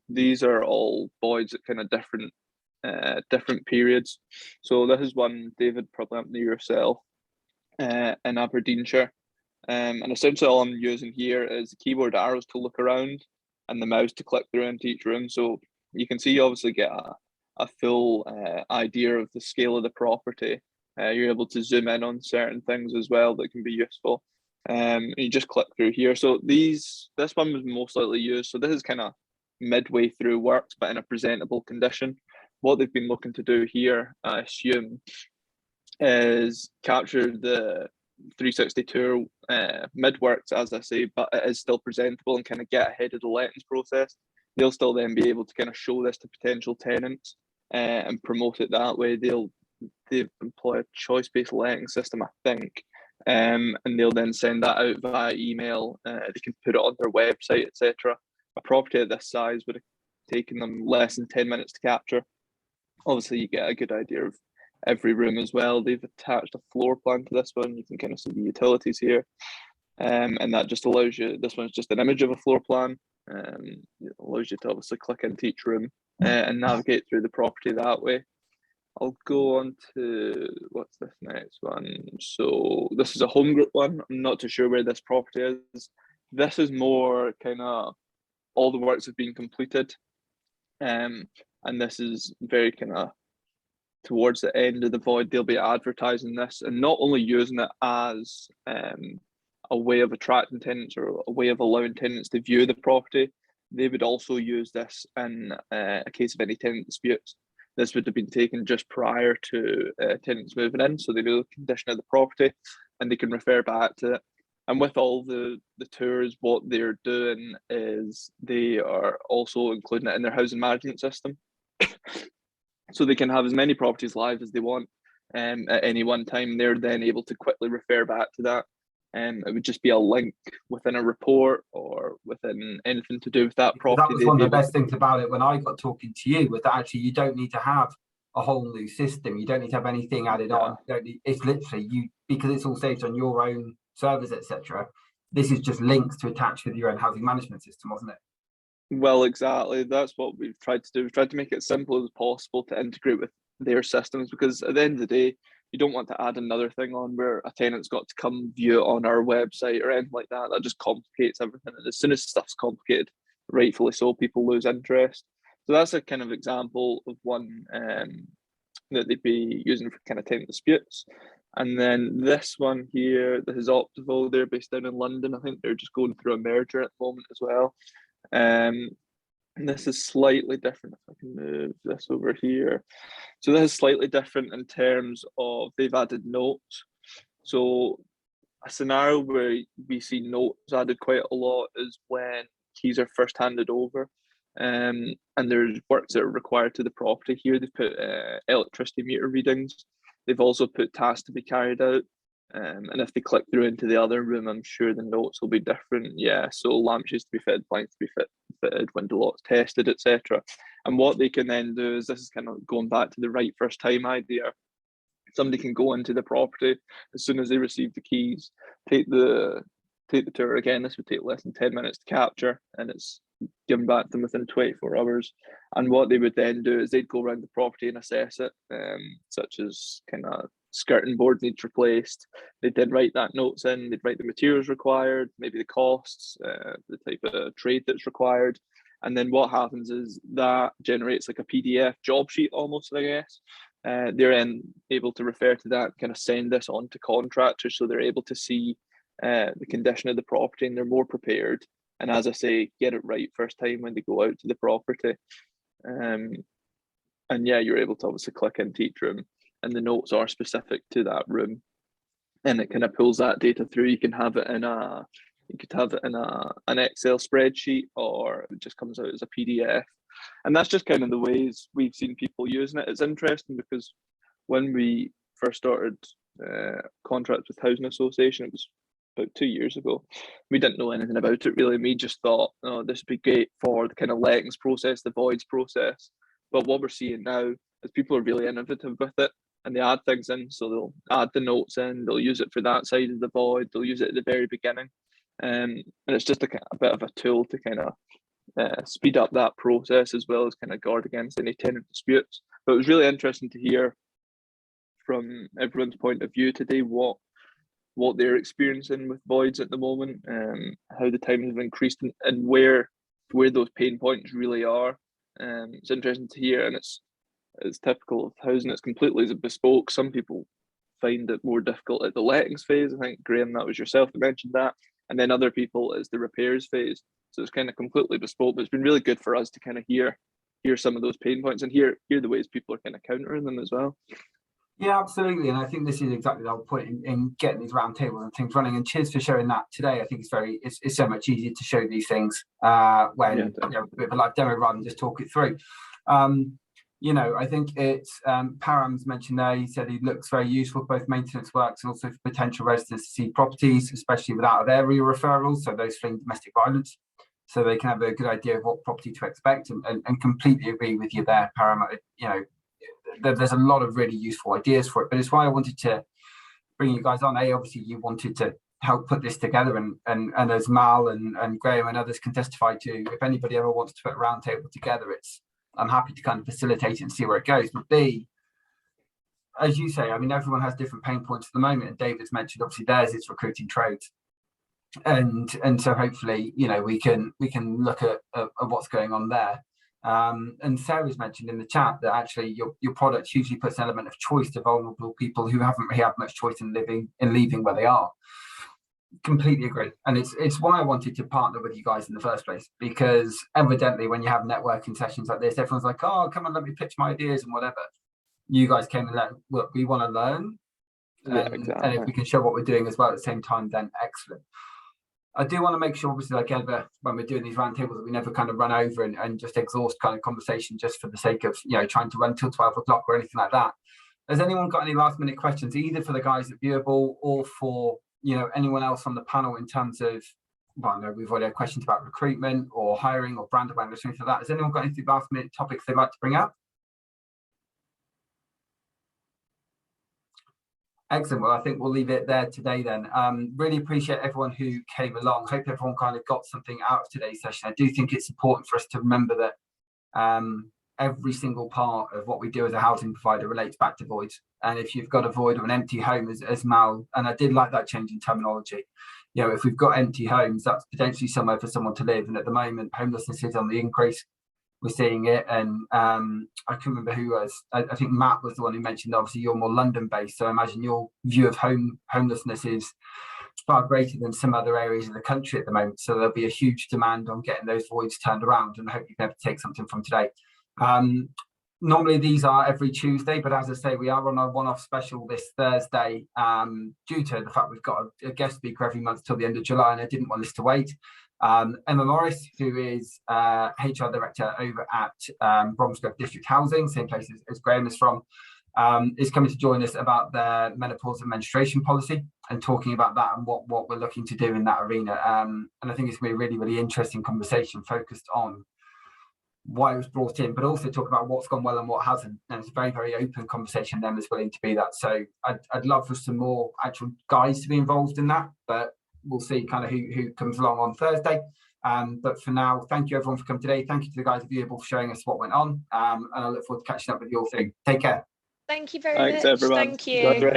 these are all voids at different periods. So this is one, David, probably up near yourself, in Aberdeenshire, and essentially all I'm using here is the keyboard arrows to look around and the mouse to click through into each room. So you can see, you obviously get a full idea of the scale of the property. You're able to zoom in on certain things as well that can be useful. You just click through here. So this one was most likely used. So this is midway through works, but in a presentable condition. What they've been looking to do here, I assume, is capture the 360 tour mid-works, as I say, but it is still presentable and get ahead of the lettings process. They'll still then be able to show this to potential tenants and promote it that way. They employ a choice-based letting system, I think, and they'll then send that out via email. They can put it on their website, etc. A property of this size would have taken them less than 10 minutes to capture. Obviously, you get a good idea of every room as well. They've attached a floor plan to this one. You can see the utilities here, and that just allows you. This one's just an image of a floor plan. It allows you to obviously click into each room and navigate through the property that way. I'll go on to, what's this next one? So this is a home group one. I'm not too sure where this property is. This is more all the works have been completed. And this is very towards the end of the void. They'll be advertising this and not only using it as a way of attracting tenants or a way of allowing tenants to view the property. They would also use this in a case of any tenant disputes. This would have been taken just prior to tenants moving in, so they know the condition of the property and they can refer back to it. And with all the tours, what they're doing is they are also including it in their housing management system. So they can have as many properties live as they want at any one time. They're then able to quickly refer back to that. It would just be a link within a report or within anything to do with that property. That was one of the best things about it when I got talking to you, was that actually you don't need to have a whole new system. You don't need to have anything added on. It's literally because it's all saved on your own servers, etc. This is just links to attach with your own housing management system, wasn't it? Well, exactly. That's what we've tried to do. We've tried to make it simple as possible to integrate with their systems, because at the end of the day, you don't want to add another thing on where a tenant's got to come view it on our website or anything like that. That just complicates everything. And as soon as stuff's complicated, rightfully so, people lose interest. So that's a example of one that they'd be using for tenant disputes. And then this one here, this is Optival. They're based down in London. I think they're just going through a merger at the moment as well. And this is slightly different. If I can move this over here. So this is slightly different in terms of they've added notes. So a scenario where we see notes added quite a lot is when keys are first handed over. And there's works that are required to the property. Here they've put electricity meter readings. They've also put tasks to be carried out. And if they click through into the other room, I'm sure the notes will be different. Yeah, so lamps used to be fitted, blinds to be fitted, window locks tested, etc. And what they can then do is, this is kind of going back to the right first time idea. Somebody can go into the property as soon as they receive the keys, take the tour. Again, this would take less than 10 minutes to capture, and it's given back to them within 24 hours. And what they would then do is they'd go around the property and assess it, such as kind of skirting board needs replaced. They'd then write that notes in, they'd write the materials required, maybe the costs, the type of trade that's required. And then what happens is that generates like a PDF job sheet almost, I guess. They're then able to refer to that, kind of send this on to contractors, so they're able to see the condition of the property, and they're more prepared. And as I say, get it right first time when they go out to the property. And yeah, you're able to obviously click into each room, and the notes are specific to that room, and it kind of pulls that data through. You can have it in an Excel spreadsheet, or it just comes out as a PDF. And that's just kind of the ways we've seen people using it. It's interesting because when we first started contracts with Housing Association, it was about 2 years ago. We didn't know anything about it really. We just thought, oh, this would be great for the kind of lettings process, the voids process. But what we're seeing now is people are really innovative with it, and they add things in. So they'll add the notes in, they'll use it for that side of the void, they'll use it at the very beginning. And it's just a bit of a tool to kind of speed up that process, as well as kind of guard against any tenant disputes. But it was really interesting to hear from everyone's point of view today what they're experiencing with voids at the moment, how the times have increased, and where those pain points really are. It's interesting to hear, and it's typical of housing. It's completely bespoke. Some people find it more difficult at the lettings phase. I think, Graham, that was yourself that mentioned that. And then other people is the repairs phase. So it's kind of completely bespoke, but it's been really good for us to kind of hear some of those pain points and hear the ways people are kind of countering them as well. Yeah, absolutely. And I think this is exactly the whole point in getting these roundtables and things running. And cheers for sharing that today. I think it's so much easier to show these things when a bit of a live demo rather than just talk it through. I think it's Param's mentioned there. He said he looks very useful for both maintenance works and also for potential residents to see properties, especially with out of area referrals, so those fleeing domestic violence, so they can have a good idea of what property to expect. And completely agree with you there, Param. There's a lot of really useful ideas for it, but it's why I wanted to bring you guys on. Obviously you wanted to help put this together, and as Mal and Graham and others can testify to, if anybody ever wants to put a roundtable together, I'm happy to kind of facilitate it and see where it goes. But B, as you say, I mean, everyone has different pain points at the moment, and David's mentioned obviously theirs is recruiting trades, and so hopefully we can look at what's going on there. And Sarah's mentioned in the chat that actually your product hugely puts an element of choice to vulnerable people who haven't really had much choice in leaving where they are. Completely agree. And it's why I wanted to partner with you guys in the first place, because evidently when you have networking sessions like this, everyone's like, oh, come and let me pitch my ideas and whatever. You guys came and look, we want to learn. Exactly. And if we can show what we're doing as well at the same time, then excellent. I do want to make sure, obviously, like ever, when we're doing these roundtables, that we never kind of run over and just exhaust kind of conversation just for the sake of, trying to run till 12 o'clock or anything like that. Has anyone got any last minute questions, either for the guys at Vuabl or for, anyone else on the panel in terms of, well, I know we've already had questions about recruitment or hiring or brand awareness or anything like that. Has anyone got anything last minute topics they'd like to bring up? Excellent. Well, I think we'll leave it there today then. Really appreciate everyone who came along. Hope everyone kind of got something out of today's session. I do think it's important for us to remember that every single part of what we do as a housing provider relates back to voids. And if you've got a void or an empty home, as Mal, and I did like that change in terminology, if we've got empty homes, that's potentially somewhere for someone to live. And at the moment, homelessness is on the increase. We're seeing it, and I can't remember who was. I think Matt was the one who mentioned. Obviously, you're more London-based, so I imagine your view of homelessness is far greater than some other areas of the country at the moment. So there'll be a huge demand on getting those voids turned around, and I hope you can take something from today. Normally these are every Tuesday, but as I say, we are on a one-off special this Thursday due to the fact we've got a guest speaker every month till the end of July, and I didn't want this to wait. Emma Morris, who is HR Director over at Bromsgrove District Housing, same place as Graham is from, is coming to join us about their menopause and menstruation policy and talking about that and what we're looking to do in that arena. And I think it's going to be a really, really interesting conversation focused on why it was brought in, but also talk about what's gone well and what hasn't. And it's a very, very open conversation. Them is willing to be that. So I'd love for some more actual guys to be involved in that, but we'll see kind of who comes along on Thursday. But for now, thank you everyone for coming today. Thank you to the guys at Vuabl for showing us what went on. And I look forward to catching up with you all soon. Take care. Thank you very Thanks, much. everyone. Thank you. Thank you.